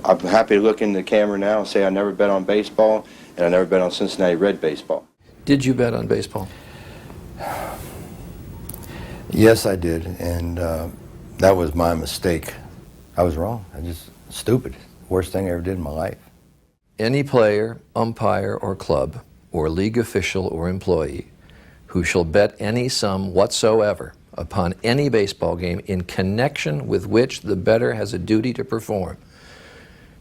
I'm happy to look in the camera now and say I never bet on baseball, and I never bet on Cincinnati Red baseball. Did you bet on baseball? Yes, I did, and that was my mistake. I was wrong. I just stupid. Worst thing I ever did in my life. Any player, umpire, or club, or league official or employee who shall bet any sum whatsoever upon any baseball game in connection with which the bettor has a duty to perform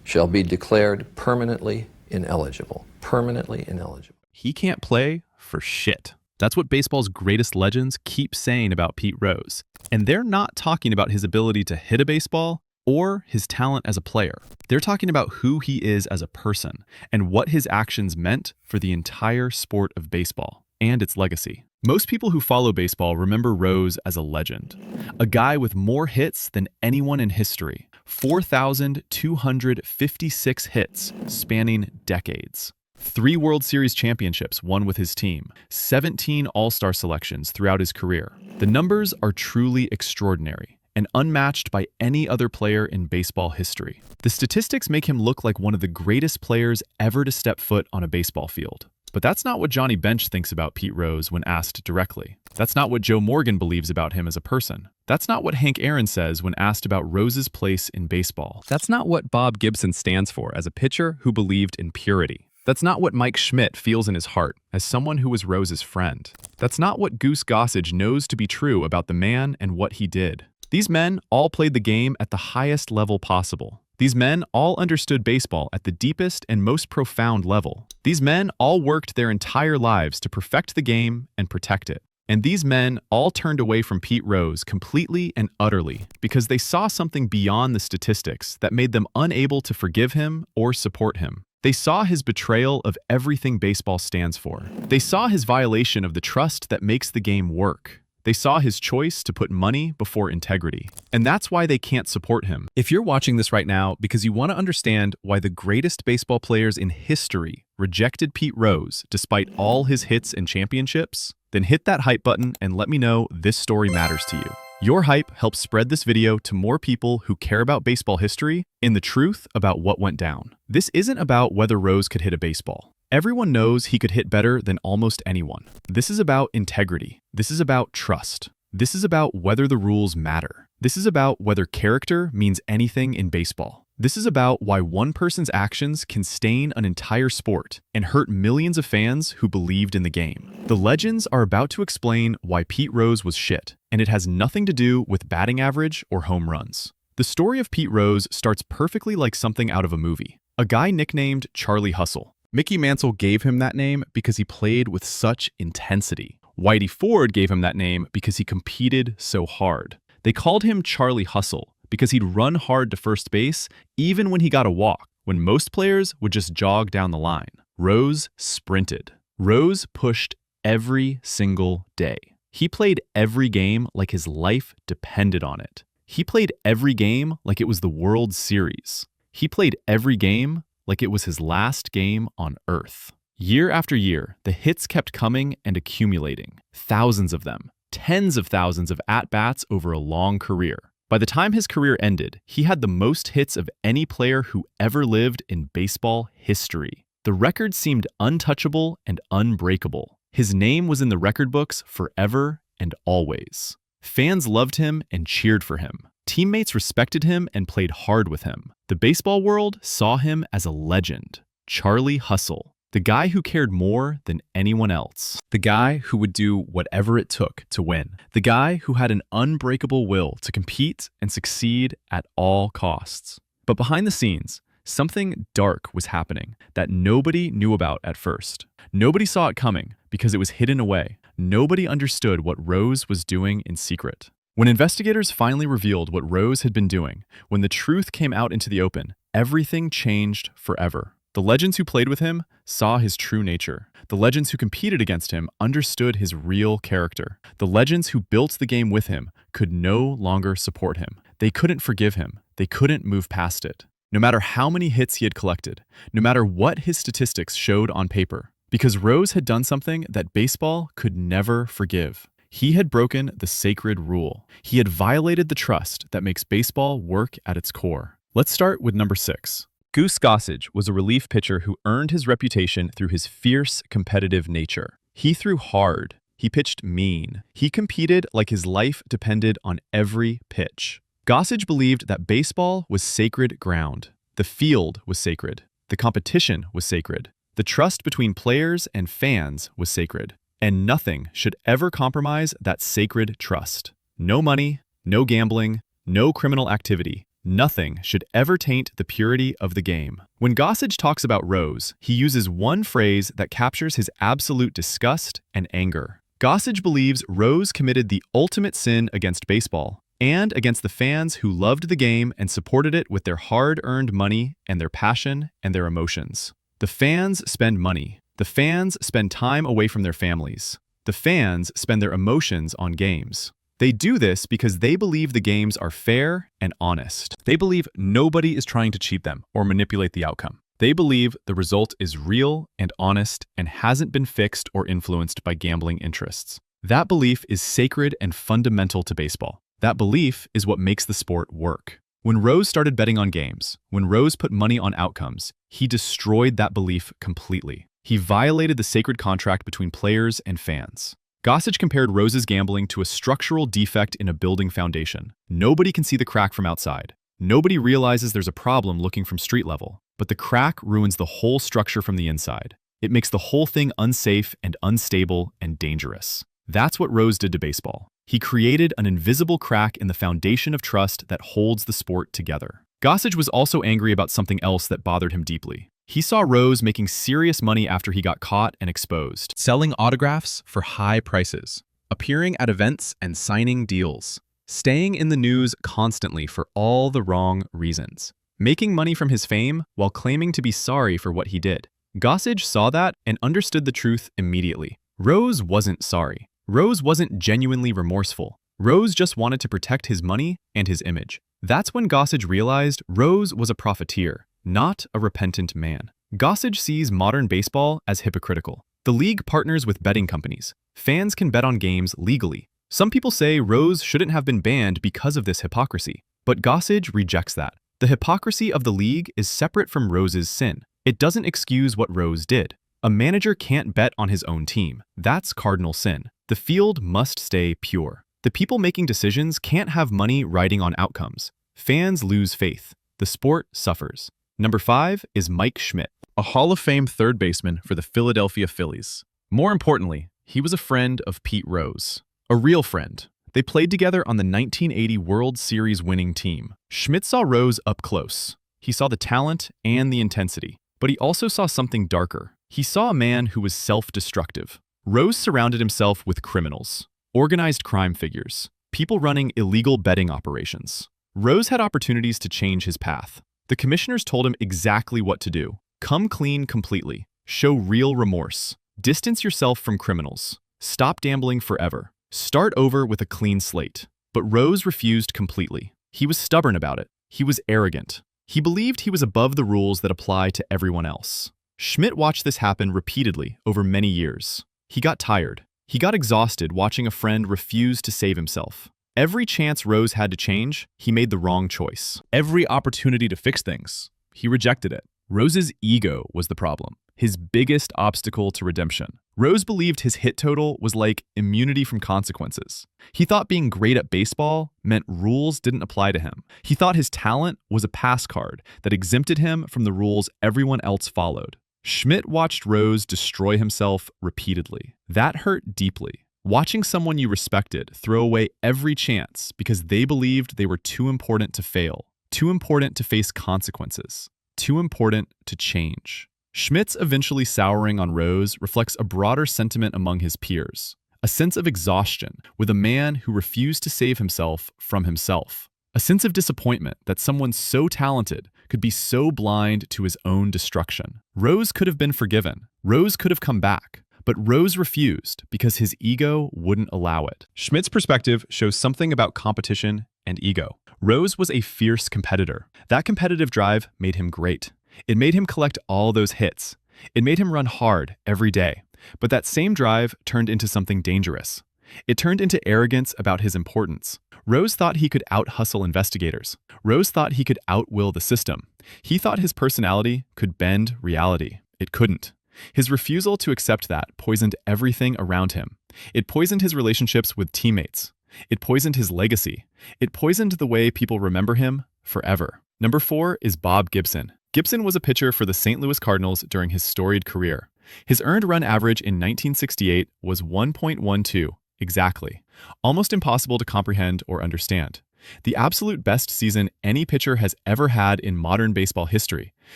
shall be declared permanently ineligible. Permanently ineligible. He can't play for shit. That's what baseball's greatest legends keep saying about Pete Rose. And they're not talking about his ability to hit a baseball or his talent as a player. They're talking about who he is as a person and what his actions meant for the entire sport of baseball and its legacy. Most people who follow baseball remember Rose as a legend, a guy with more hits than anyone in history, 4,256 hits spanning decades. 3 World Series championships won with his team, 17 All-Star selections throughout his career. The numbers are truly extraordinary and unmatched by any other player in baseball history. The statistics make him look like one of the greatest players ever to step foot on a baseball field. But that's not what Johnny Bench thinks about Pete Rose when asked directly. That's not what Joe Morgan believes about him as a person. That's not what Hank Aaron says when asked about Rose's place in baseball. That's not what Bob Gibson stands for as a pitcher who believed in purity. That's not what Mike Schmidt feels in his heart as someone who was Rose's friend. That's not what Goose Gossage knows to be true about the man and what he did. These men all played the game at the highest level possible. These men all understood baseball at the deepest and most profound level. These men all worked their entire lives to perfect the game and protect it. And these men all turned away from Pete Rose completely and utterly because they saw something beyond the statistics that made them unable to forgive him or support him. They saw his betrayal of everything baseball stands for. They saw his violation of the trust that makes the game work. They saw his choice to put money before integrity. And that's why they can't support him. If you're watching this right now because you want to understand why the greatest baseball players in history rejected Pete Rose despite all his hits and championships, then hit that hype button and let me know this story matters to you. Your hype helps spread this video to more people who care about baseball history and the truth about what went down. This isn't about whether Rose could hit a baseball. Everyone knows he could hit better than almost anyone. This is about integrity. This is about trust. This is about whether the rules matter. This is about whether character means anything in baseball. This is about why one person's actions can stain an entire sport and hurt millions of fans who believed in the game. The legends are about to explain why Pete Rose was shit, and it has nothing to do with batting average or home runs. The story of Pete Rose starts perfectly like something out of a movie. A guy nicknamed Charlie Hustle. Mickey Mantle gave him that name because he played with such intensity. Whitey Ford gave him that name because he competed so hard. They called him Charlie Hustle because he'd run hard to first base even when he got a walk, when most players would just jog down the line. Rose sprinted. Rose pushed every single day. He played every game like his life depended on it. He played every game like it was the World Series. He played every game like it was his last game on Earth. Year after year, the hits kept coming and accumulating. Thousands of them, tens of thousands of at-bats over a long career. By the time his career ended, he had the most hits of any player who ever lived in baseball history. The record seemed untouchable and unbreakable. His name was in the record books forever and always. Fans loved him and cheered for him. Teammates respected him and played hard with him. The baseball world saw him as a legend. Charlie Hustle, the guy who cared more than anyone else. The guy who would do whatever it took to win. The guy who had an unbreakable will to compete and succeed at all costs. But behind the scenes, something dark was happening that nobody knew about at first. Nobody saw it coming because it was hidden away. Nobody understood what Rose was doing in secret. When investigators finally revealed what Rose had been doing, when the truth came out into the open, everything changed forever. The legends who played with him saw his true nature. The legends who competed against him understood his real character. The legends who built the game with him could no longer support him. They couldn't forgive him. They couldn't move past it. No matter how many hits he had collected, no matter what his statistics showed on paper, because Rose had done something that baseball could never forgive. He had broken the sacred rule. He had violated the trust that makes baseball work at its core. Let's start with number 6. Goose Gossage was a relief pitcher who earned his reputation through his fierce, competitive nature. He threw hard. He pitched mean. He competed like his life depended on every pitch. Gossage believed that baseball was sacred ground. The field was sacred. The competition was sacred. The trust between players and fans was sacred. And nothing should ever compromise that sacred trust. No money, no gambling, no criminal activity. Nothing should ever taint the purity of the game. When Gossage talks about Rose, he uses one phrase that captures his absolute disgust and anger. Gossage believes Rose committed the ultimate sin against baseball and against the fans who loved the game and supported it with their hard-earned money and their passion and their emotions. The fans spend money. The fans spend time away from their families. The fans spend their emotions on games. They do this because they believe the games are fair and honest. They believe nobody is trying to cheat them or manipulate the outcome. They believe the result is real and honest and hasn't been fixed or influenced by gambling interests. That belief is sacred and fundamental to baseball. That belief is what makes the sport work. When Rose started betting on games, when Rose put money on outcomes, he destroyed that belief completely. He violated the sacred contract between players and fans. Gossage compared Rose's gambling to a structural defect in a building foundation. Nobody can see the crack from outside. Nobody realizes there's a problem looking from street level. But the crack ruins the whole structure from the inside. It makes the whole thing unsafe and unstable and dangerous. That's what Rose did to baseball. He created an invisible crack in the foundation of trust that holds the sport together. Gossage was also angry about something else that bothered him deeply. He saw Rose making serious money after he got caught and exposed. Selling autographs for high prices, appearing at events and signing deals, staying in the news constantly for all the wrong reasons, making money from his fame while claiming to be sorry for what he did. Gossage saw that and understood the truth immediately. Rose wasn't sorry. Rose wasn't genuinely remorseful. Rose just wanted to protect his money and his image. That's when Gossage realized Rose was a profiteer, not a repentant man. Gossage sees modern baseball as hypocritical. The league partners with betting companies. Fans can bet on games legally. Some people say Rose shouldn't have been banned because of this hypocrisy, but Gossage rejects that. The hypocrisy of the league is separate from Rose's sin. It doesn't excuse what Rose did. A manager can't bet on his own team. That's cardinal sin. The field must stay pure. The people making decisions can't have money riding on outcomes. Fans lose faith. The sport suffers. Number 5 is Mike Schmidt, a Hall of Fame third baseman for the Philadelphia Phillies. More importantly, he was a friend of Pete Rose. A real friend. They played together on the 1980 World Series winning team. Schmidt saw Rose up close. He saw the talent and the intensity, but he also saw something darker. He saw a man who was self-destructive. Rose surrounded himself with criminals, organized crime figures, people running illegal betting operations. Rose had opportunities to change his path. The commissioners told him exactly what to do. Come clean completely. Show real remorse. Distance yourself from criminals. Stop gambling forever. Start over with a clean slate. But Rose refused completely. He was stubborn about it. He was arrogant. He believed he was above the rules that apply to everyone else. Schmidt watched this happen repeatedly over many years. He got tired. He got exhausted watching a friend refuse to save himself. Every chance Rose had to change, he made the wrong choice. Every opportunity to fix things, he rejected it. Rose's ego was the problem, his biggest obstacle to redemption. Rose believed his hit total was like immunity from consequences. He thought being great at baseball meant rules didn't apply to him. He thought his talent was a pass card that exempted him from the rules everyone else followed. Schmidt watched Rose destroy himself repeatedly. That hurt deeply. Watching someone you respected throw away every chance because they believed they were too important to fail, too important to face consequences, too important to change. Schmidt's eventually souring on Rose reflects a broader sentiment among his peers, a sense of exhaustion with a man who refused to save himself from himself, a sense of disappointment that someone so talented could be so blind to his own destruction. Rose could have been forgiven. Rose could have come back. But Rose refused because his ego wouldn't allow it. Schmidt's perspective shows something about competition and ego. Rose was a fierce competitor. That competitive drive made him great. It made him collect all those hits. It made him run hard every day. But that same drive turned into something dangerous. It turned into arrogance about his importance. Rose thought he could out-hustle investigators. Rose thought he could outwill the system. He thought his personality could bend reality. It couldn't. His refusal to accept that poisoned everything around him. It poisoned his relationships with teammates. It poisoned his legacy. It poisoned the way people remember him forever. Number 4 is Bob Gibson. Gibson was a pitcher for the St. Louis Cardinals during his storied career. His earned run average in 1968 was 1.12, exactly. Almost impossible to comprehend or understand. The absolute best season any pitcher has ever had in modern baseball history,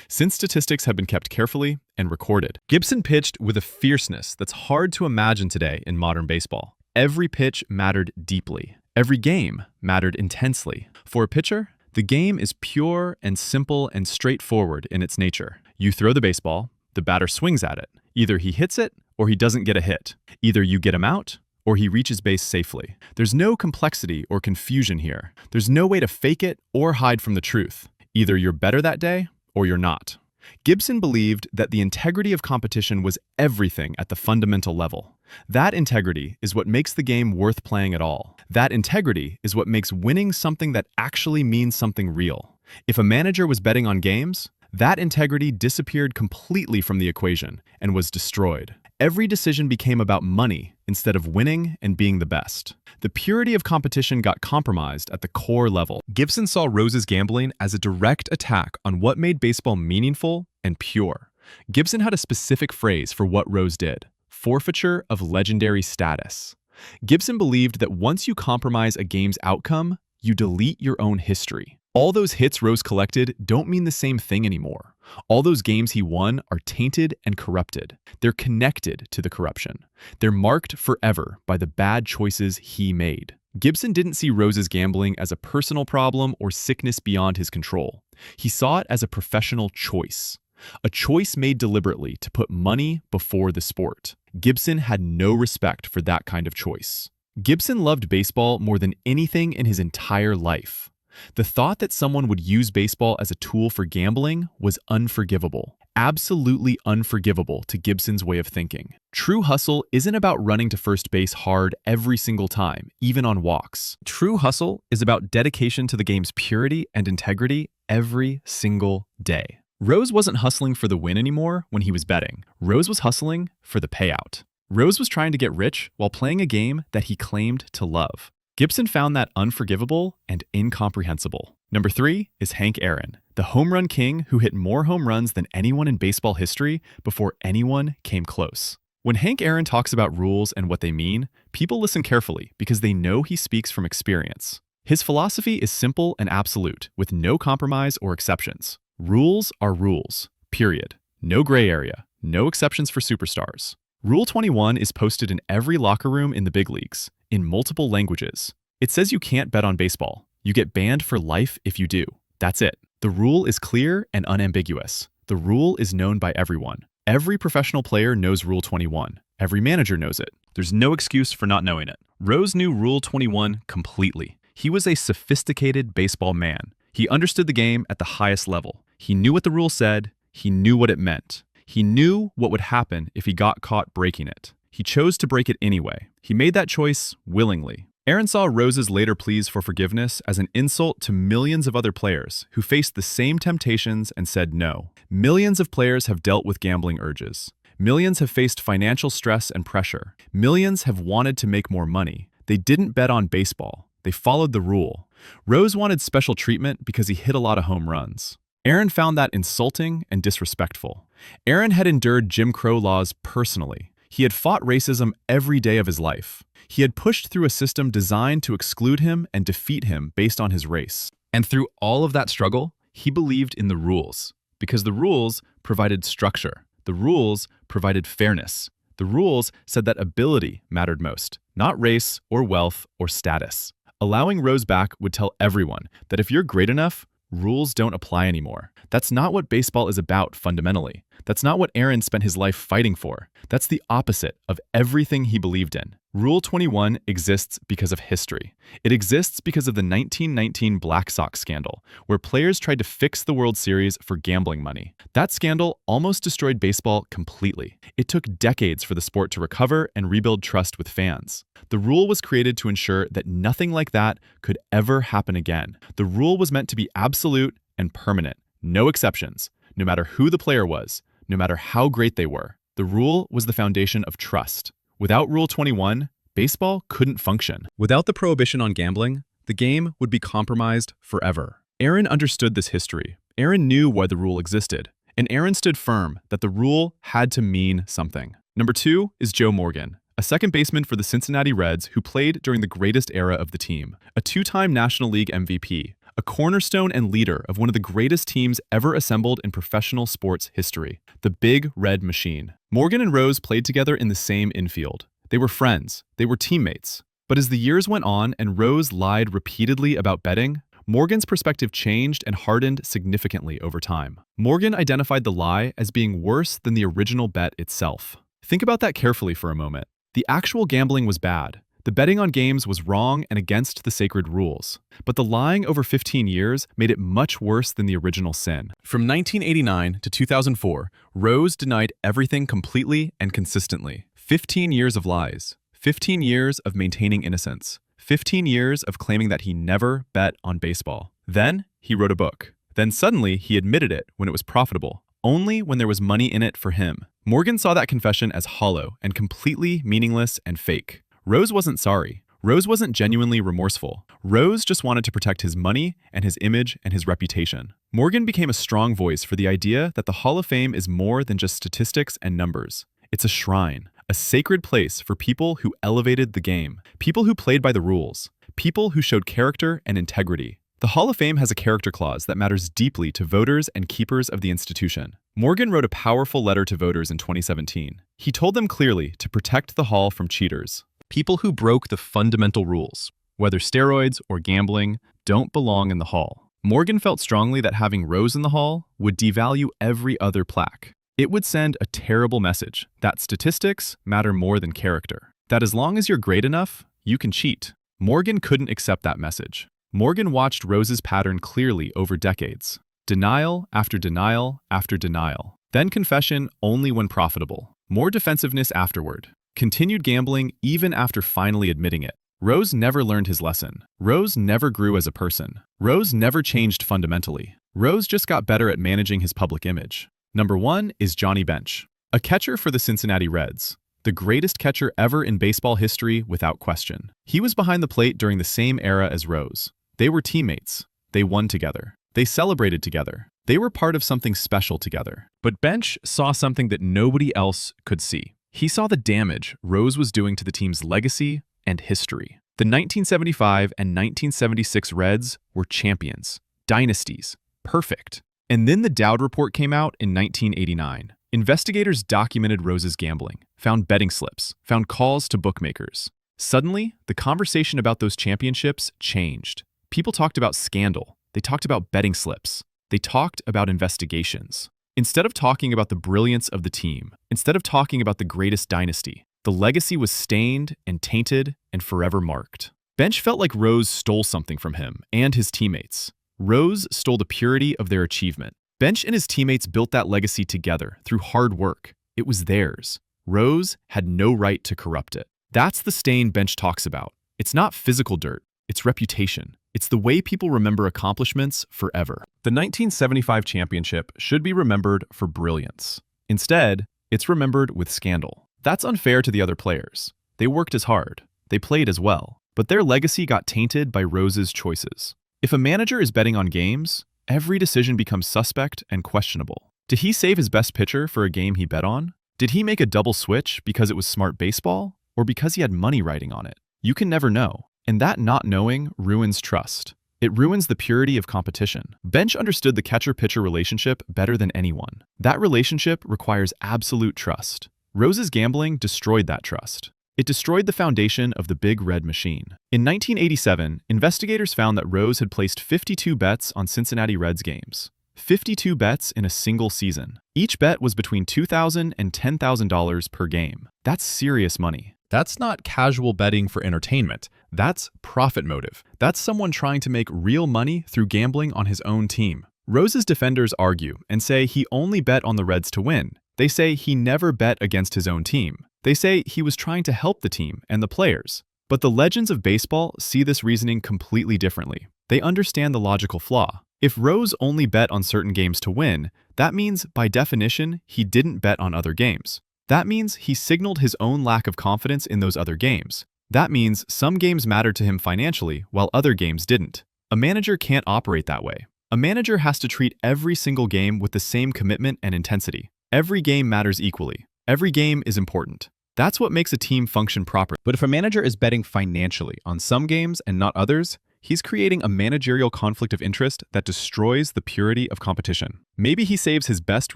since statistics have been kept carefully and recorded. Gibson pitched with a fierceness that's hard to imagine today in modern baseball. Every pitch mattered deeply. Every game mattered intensely. For a pitcher, the game is pure and simple and straightforward in its nature. You throw the baseball, the batter swings at it. Either he hits it or he doesn't get a hit. Either you get him out or he reaches base safely. There's no complexity or confusion here. There's no way to fake it or hide from the truth. Either you're better that day or you're not. Gibson believed that the integrity of competition was everything at the fundamental level. That integrity is what makes the game worth playing at all. That integrity is what makes winning something that actually means something real. If a manager was betting on games, that integrity disappeared completely from the equation and was destroyed. Every decision became about money instead of winning and being the best. The purity of competition got compromised at the core level. Gibson saw Rose's gambling as a direct attack on what made baseball meaningful and pure. Gibson had a specific phrase for what Rose did: forfeiture of legendary status. Gibson believed that once you compromise a game's outcome, you delete your own history. All those hits Rose collected don't mean the same thing anymore. All those games he won are tainted and corrupted. They're connected to the corruption. They're marked forever by the bad choices he made. Gibson didn't see Rose's gambling as a personal problem or sickness beyond his control. He saw it as a professional choice. A choice made deliberately to put money before the sport. Gibson had no respect for that kind of choice. Gibson loved baseball more than anything in his entire life. The thought that someone would use baseball as a tool for gambling was unforgivable. Absolutely unforgivable to Gibson's way of thinking. True hustle isn't about running to first base hard every single time, even on walks. True hustle is about dedication to the game's purity and integrity every single day. Rose wasn't hustling for the win anymore when he was betting. Rose was hustling for the payout. Rose was trying to get rich while playing a game that he claimed to love. Gibson found that unforgivable and incomprehensible. Number 3 is Hank Aaron, the home run king who hit more home runs than anyone in baseball history before anyone came close. When Hank Aaron talks about rules and what they mean, people listen carefully because they know he speaks from experience. His philosophy is simple and absolute, with no compromise or exceptions. Rules are rules, period. No gray area, no exceptions for superstars. Rule 21 is posted in every locker room in the big leagues, in multiple languages. It says you can't bet on baseball. You get banned for life if you do. That's it. The rule is clear and unambiguous. The rule is known by everyone. Every professional player knows Rule 21. Every manager knows it. There's no excuse for not knowing it. Rose knew Rule 21 completely. He was a sophisticated baseball man. He understood the game at the highest level. He knew what the rule said. He knew what it meant. He knew what would happen if he got caught breaking it. He chose to break it anyway. He made that choice willingly. Aaron saw Rose's later pleas for forgiveness as an insult to millions of other players who faced the same temptations and said no. Millions of players have dealt with gambling urges. Millions have faced financial stress and pressure. Millions have wanted to make more money. They didn't bet on baseball. They followed the rule. Rose wanted special treatment because he hit a lot of home runs. Aaron found that insulting and disrespectful. Aaron had endured Jim Crow laws personally. He had fought racism every day of his life. He had pushed through a system designed to exclude him and defeat him based on his race. And through all of that struggle, he believed in the rules, because the rules provided structure. The rules provided fairness. The rules said that ability mattered most, not race or wealth or status. Allowing Rose back would tell everyone that if you're great enough, rules don't apply anymore. That's not what baseball is about fundamentally. That's not what Aaron spent his life fighting for. That's the opposite of everything he believed in. Rule 21 exists because of history. It exists because of the 1919 Black Sox scandal, where players tried to fix the World Series for gambling money. That scandal almost destroyed baseball completely. It took decades for the sport to recover and rebuild trust with fans. The rule was created to ensure that nothing like that could ever happen again. The rule was meant to be absolute and permanent. No exceptions, no matter who the player was, no matter how great they were. The rule was the foundation of trust. Without Rule 21, baseball couldn't function. Without the prohibition on gambling, the game would be compromised forever. Aaron understood this history. Aaron knew why the rule existed, and Aaron stood firm that the rule had to mean something. Number 2 is Joe Morgan, a second baseman for the Cincinnati Reds who played during the greatest era of the team, a 2-time National League MVP, a cornerstone and leader of one of the greatest teams ever assembled in professional sports history, the Big Red Machine. Morgan and Rose played together in the same infield. They were friends. They were teammates. But as the years went on and Rose lied repeatedly about betting, Morgan's perspective changed and hardened significantly over time. Morgan identified the lie as being worse than the original bet itself. Think about that carefully for a moment. The actual gambling was bad. The betting on games was wrong and against the sacred rules. But the lying over 15 years made it much worse than the original sin. From 1989 to 2004, Rose denied everything completely and consistently. 15 years of lies. 15 years of maintaining innocence. 15 years of claiming that he never bet on baseball. Then he wrote a book. Then suddenly he admitted it when it was profitable, only when there was money in it for him. Morgan saw that confession as hollow and completely meaningless and fake. Rose wasn't sorry. Rose wasn't genuinely remorseful. Rose just wanted to protect his money and his image and his reputation. Morgan became a strong voice for the idea that the Hall of Fame is more than just statistics and numbers. It's a shrine, a sacred place for people who elevated the game, people who played by the rules, people who showed character and integrity. The Hall of Fame has a character clause that matters deeply to voters and keepers of the institution. Morgan wrote a powerful letter to voters in 2017. He told them clearly to protect the Hall from cheaters. People who broke the fundamental rules, whether steroids or gambling, don't belong in the Hall. Morgan felt strongly that having Rose in the Hall would devalue every other plaque. It would send a terrible message that statistics matter more than character, that as long as you're great enough, you can cheat. Morgan couldn't accept that message. Morgan watched Rose's pattern clearly over decades. Denial after denial after denial. Then confession only when profitable. More defensiveness afterward. Continued gambling even after finally admitting it. Rose never learned his lesson. Rose never grew as a person. Rose never changed fundamentally. Rose just got better at managing his public image. Number 1 is Johnny Bench, a catcher for the Cincinnati Reds. The greatest catcher ever in baseball history without question. He was behind the plate during the same era as Rose. They were teammates. They won together. They celebrated together. They were part of something special together. But Bench saw something that nobody else could see. He saw the damage Rose was doing to the team's legacy and history. The 1975 and 1976 Reds were champions, dynasties, perfect. And then the Dowd Report came out in 1989. Investigators documented Rose's gambling, found betting slips, found calls to bookmakers. Suddenly, the conversation about those championships changed. People talked about scandal. They talked about betting slips. They talked about investigations. Instead of talking about the brilliance of the team, instead of talking about the greatest dynasty, the legacy was stained and tainted and forever marked. Bench felt like Rose stole something from him and his teammates. Rose stole the purity of their achievement. Bench and his teammates built that legacy together through hard work. It was theirs. Rose had no right to corrupt it. That's the stain Bench talks about. It's not physical dirt. It's reputation. It's the way people remember accomplishments forever. The 1975 championship should be remembered for brilliance. Instead, it's remembered with scandal. That's unfair to the other players. They worked as hard. They played as well. But their legacy got tainted by Rose's choices. If a manager is betting on games, every decision becomes suspect and questionable. Did he save his best pitcher for a game he bet on? Did he make a double switch because it was smart baseball, or because he had money riding on it? You can never know. And that not knowing ruins trust. It ruins the purity of competition. Bench understood the catcher-pitcher relationship better than anyone. That relationship requires absolute trust. Rose's gambling destroyed that trust. It destroyed the foundation of the Big Red Machine. In 1987, investigators found that Rose had placed 52 bets on Cincinnati Reds games. 52 bets in a single season. Each bet was between $2,000 and $10,000 per game. That's serious money. That's not casual betting for entertainment. That's profit motive. That's someone trying to make real money through gambling on his own team. Rose's defenders argue and say he only bet on the Reds to win. They say he never bet against his own team. They say he was trying to help the team and the players. But the legends of baseball see this reasoning completely differently. They understand the logical flaw. If Rose only bet on certain games to win, that means, by definition, he didn't bet on other games. That means he signaled his own lack of confidence in those other games. That means some games mattered to him financially while other games didn't. A manager can't operate that way. A manager has to treat every single game with the same commitment and intensity. Every game matters equally. Every game is important. That's what makes a team function properly. But if a manager is betting financially on some games and not others, he's creating a managerial conflict of interest that destroys the purity of competition. Maybe he saves his best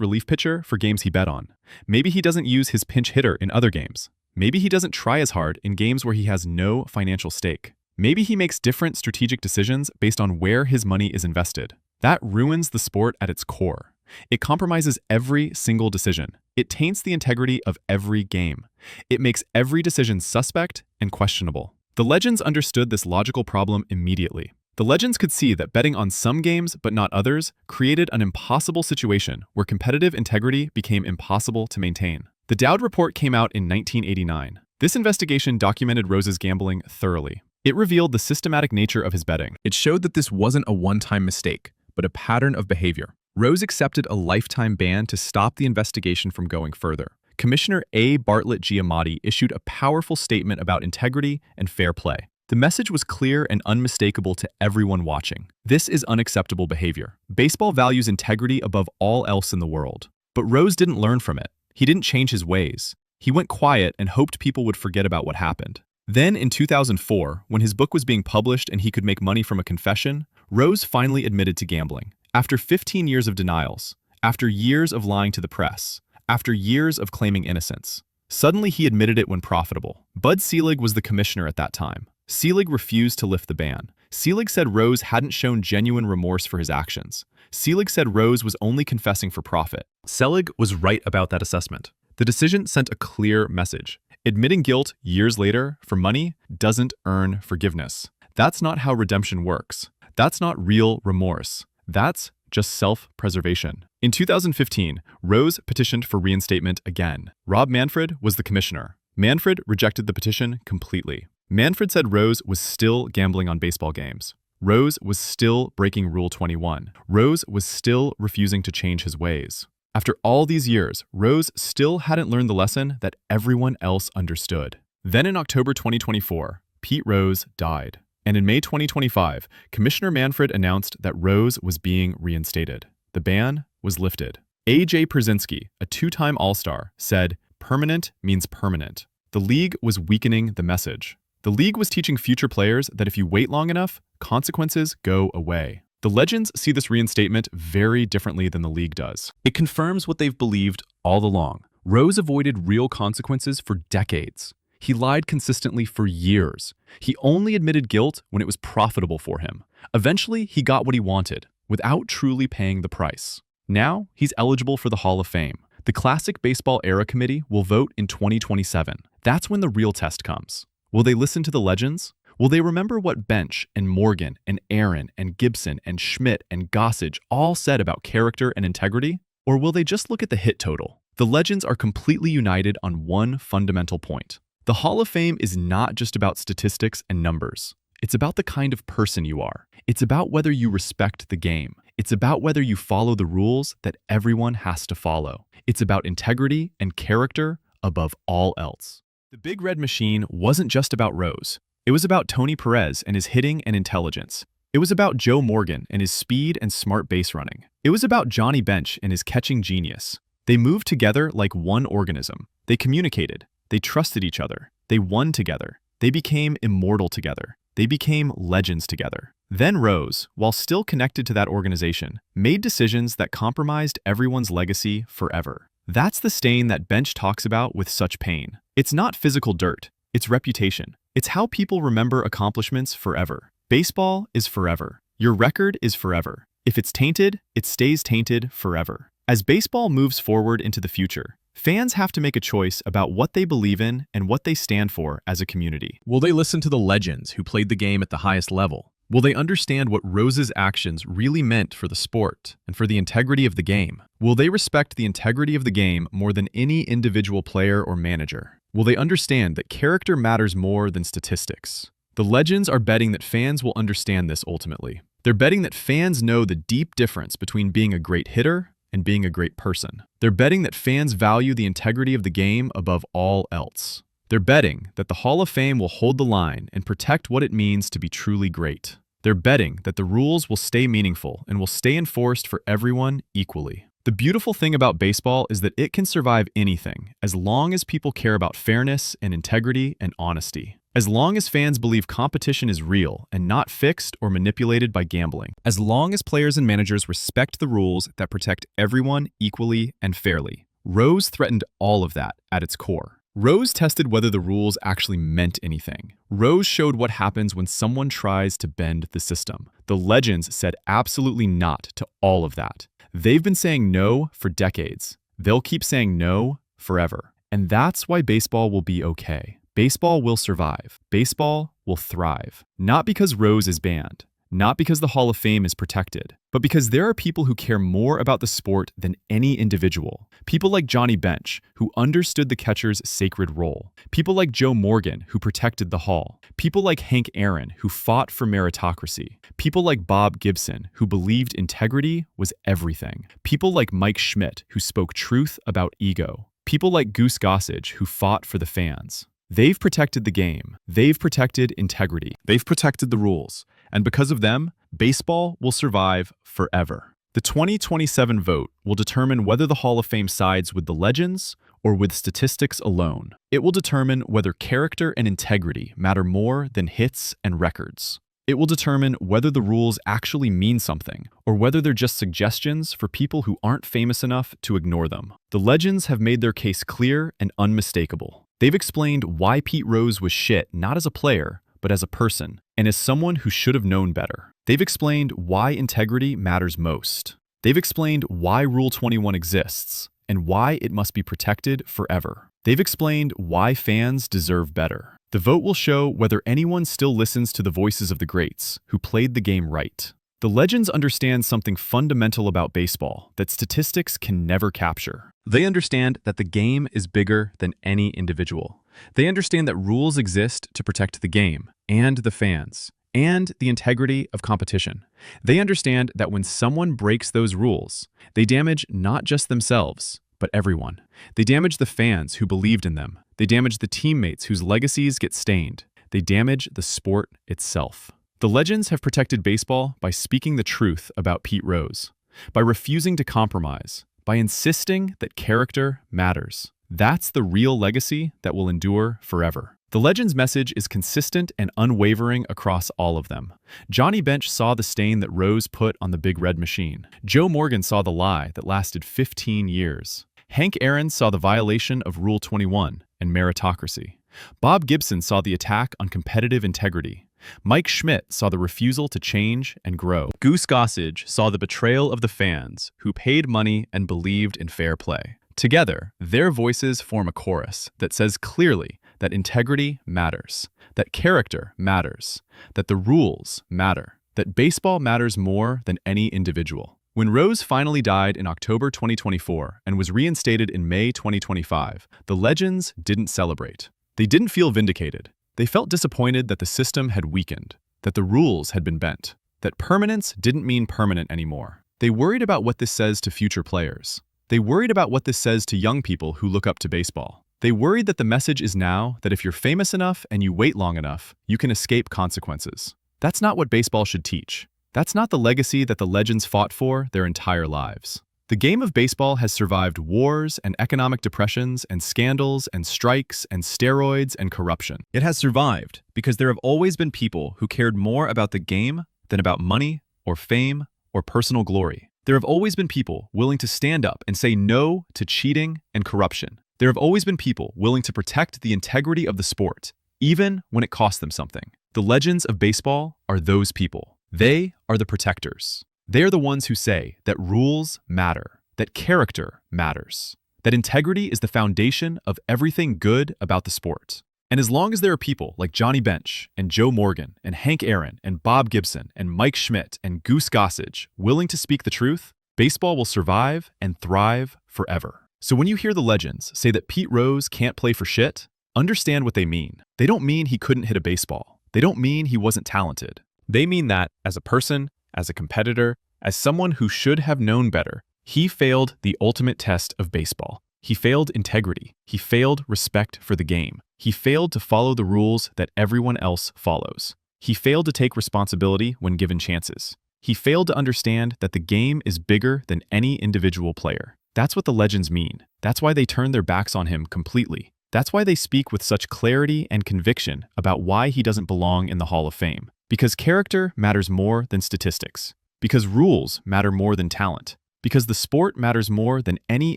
relief pitcher for games he bet on. Maybe he doesn't use his pinch hitter in other games. Maybe he doesn't try as hard in games where he has no financial stake. Maybe he makes different strategic decisions based on where his money is invested. That ruins the sport at its core. It compromises every single decision. It taints the integrity of every game. It makes every decision suspect and questionable. The legends understood this logical problem immediately. The legends could see that betting on some games but not others created an impossible situation where competitive integrity became impossible to maintain. The Dowd Report came out in 1989. This investigation documented Rose's gambling thoroughly. It revealed the systematic nature of his betting. It showed that this wasn't a one-time mistake, but a pattern of behavior. Rose accepted a lifetime ban to stop the investigation from going further. Commissioner A. Bartlett Giamatti issued a powerful statement about integrity and fair play. The message was clear and unmistakable to everyone watching. This is unacceptable behavior. Baseball values integrity above all else in the world. But Rose didn't learn from it. He didn't change his ways. He went quiet and hoped people would forget about what happened. Then in 2004, when his book was being published and he could make money from a confession, Rose finally admitted to gambling. After 15 years of denials, after years of lying to the press, after years of claiming innocence, suddenly he admitted it when profitable. Bud Selig was the commissioner at that time. Selig refused to lift the ban. Selig said Rose hadn't shown genuine remorse for his actions. Selig said Rose was only confessing for profit. Selig was right about that assessment. The decision sent a clear message. Admitting guilt years later for money doesn't earn forgiveness. That's not how redemption works. That's not real remorse. That's just self-preservation. In 2015, Rose petitioned for reinstatement again. Rob Manfred was the commissioner. Manfred rejected the petition completely. Manfred said Rose was still gambling on baseball games. Rose was still breaking Rule 21. Rose was still refusing to change his ways. After all these years, Rose still hadn't learned the lesson that everyone else understood. Then in October 2024, Pete Rose died. And in May 2025, Commissioner Manfred announced that Rose was being reinstated. The ban was lifted. A.J. Przinsky, a two-time All-Star, said, "Permanent means permanent." The league was weakening the message. The league was teaching future players that if you wait long enough, consequences go away. The legends see this reinstatement very differently than the league does. It confirms what they've believed all along. Rose avoided real consequences for decades. He lied consistently for years. He only admitted guilt when it was profitable for him. Eventually, he got what he wanted, without truly paying the price. Now, he's eligible for the Hall of Fame. The Classic Baseball Era Committee will vote in 2027. That's when the real test comes. Will they listen to the legends? Will they remember what Bench and Morgan and Aaron and Gibson and Schmidt and Gossage all said about character and integrity? Or will they just look at the hit total? The legends are completely united on one fundamental point. The Hall of Fame is not just about statistics and numbers. It's about the kind of person you are. It's about whether you respect the game. It's about whether you follow the rules that everyone has to follow. It's about integrity and character above all else. The Big Red Machine wasn't just about Rose. It was about Tony Perez and his hitting and intelligence. It was about Joe Morgan and his speed and smart base running. It was about Johnny Bench and his catching genius. They moved together like one organism. They communicated. They trusted each other. They won together. They became immortal together. They became legends together. Then Rose, while still connected to that organization, made decisions that compromised everyone's legacy forever. That's the stain that Bench talks about with such pain. It's not physical dirt. It's reputation. It's how people remember accomplishments forever. Baseball is forever. Your record is forever. If it's tainted, it stays tainted forever. As baseball moves forward into the future, fans have to make a choice about what they believe in and what they stand for as a community. Will they listen to the legends who played the game at the highest level? Will they understand what Rose's actions really meant for the sport and for the integrity of the game? Will they respect the integrity of the game more than any individual player or manager? Will they understand that character matters more than statistics? The legends are betting that fans will understand this ultimately. They're betting that fans know the deep difference between being a great hitter and being a great person. They're betting that fans value the integrity of the game above all else. They're betting that the Hall of Fame will hold the line and protect what it means to be truly great. They're betting that the rules will stay meaningful and will stay enforced for everyone equally. The beautiful thing about baseball is that it can survive anything as long as people care about fairness and integrity and honesty. As long as fans believe competition is real and not fixed or manipulated by gambling. As long as players and managers respect the rules that protect everyone equally and fairly. Rose threatened all of that at its core. Rose tested whether the rules actually meant anything. Rose showed what happens when someone tries to bend the system. The legends said absolutely not to all of that. They've been saying no for decades. They'll keep saying no forever. And that's why baseball will be okay. Baseball will survive. Baseball will thrive. Not because Rose is banned. Not because the Hall of Fame is protected, but because there are people who care more about the sport than any individual. People like Johnny Bench, who understood the catcher's sacred role. People like Joe Morgan, who protected the Hall. People like Hank Aaron, who fought for meritocracy. People like Bob Gibson, who believed integrity was everything. People like Mike Schmidt, who spoke truth about ego. People like Goose Gossage, who fought for the fans. They've protected the game. They've protected integrity. They've protected the rules. And because of them, baseball will survive forever. The 2027 vote will determine whether the Hall of Fame sides with the legends or with statistics alone. It will determine whether character and integrity matter more than hits and records. It will determine whether the rules actually mean something or whether they're just suggestions for people who aren't famous enough to ignore them. The legends have made their case clear and unmistakable. They've explained why Pete Rose was shit not as a player, but as a person, and as someone who should have known better. They've explained why integrity matters most. They've explained why Rule 21 exists, and why it must be protected forever. They've explained why fans deserve better. The vote will show whether anyone still listens to the voices of the greats, who played the game right. The legends understand something fundamental about baseball that statistics can never capture. They understand that the game is bigger than any individual. They understand that rules exist to protect the game, and the fans, and the integrity of competition. They understand that when someone breaks those rules, they damage not just themselves, but everyone. They damage the fans who believed in them. They damage the teammates whose legacies get stained. They damage the sport itself. The legends have protected baseball by speaking the truth about Pete Rose, by refusing to compromise, by insisting that character matters. That's the real legacy that will endure forever. The legend's message is consistent and unwavering across all of them. Johnny Bench saw the stain that Rose put on the Big Red Machine. Joe Morgan saw the lie that lasted 15 years. Hank Aaron saw the violation of Rule 21 and meritocracy. Bob Gibson saw the attack on competitive integrity. Mike Schmidt saw the refusal to change and grow. Goose Gossage saw the betrayal of the fans who paid money and believed in fair play. Together, their voices form a chorus that says clearly that integrity matters, that character matters, that the rules matter, that baseball matters more than any individual. When Rose finally died in October 2024 and was reinstated in May 2025, the legends didn't celebrate. They didn't feel vindicated. They felt disappointed that the system had weakened, that the rules had been bent, that permanence didn't mean permanent anymore. They worried about what this says to future players. They worried about what this says to young people who look up to baseball. They worried that the message is now that if you're famous enough and you wait long enough, you can escape consequences. That's not what baseball should teach. That's not the legacy that the legends fought for their entire lives. The game of baseball has survived wars and economic depressions and scandals and strikes and steroids and corruption. It has survived because there have always been people who cared more about the game than about money or fame or personal glory. There have always been people willing to stand up and say no to cheating and corruption. There have always been people willing to protect the integrity of the sport, even when it cost them something. The legends of baseball are those people. They are the protectors. They are the ones who say that rules matter, that character matters, that integrity is the foundation of everything good about the sport. And as long as there are people like Johnny Bench and Joe Morgan and Hank Aaron and Bob Gibson and Mike Schmidt and Goose Gossage willing to speak the truth, baseball will survive and thrive forever. So when you hear the legends say that Pete Rose can't play for shit, understand what they mean. They don't mean he couldn't hit a baseball. They don't mean he wasn't talented. They mean that, as a person, as a competitor, as someone who should have known better, he failed the ultimate test of baseball. He failed integrity. He failed respect for the game. He failed to follow the rules that everyone else follows. He failed to take responsibility when given chances. He failed to understand that the game is bigger than any individual player. That's what the legends mean. That's why they turn their backs on him completely. That's why they speak with such clarity and conviction about why he doesn't belong in the Hall of Fame. Because character matters more than statistics. Because rules matter more than talent. Because the sport matters more than any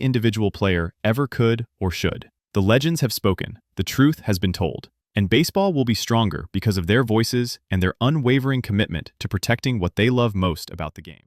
individual player ever could or should. The legends have spoken. The truth has been told. And baseball will be stronger because of their voices and their unwavering commitment to protecting what they love most about the game.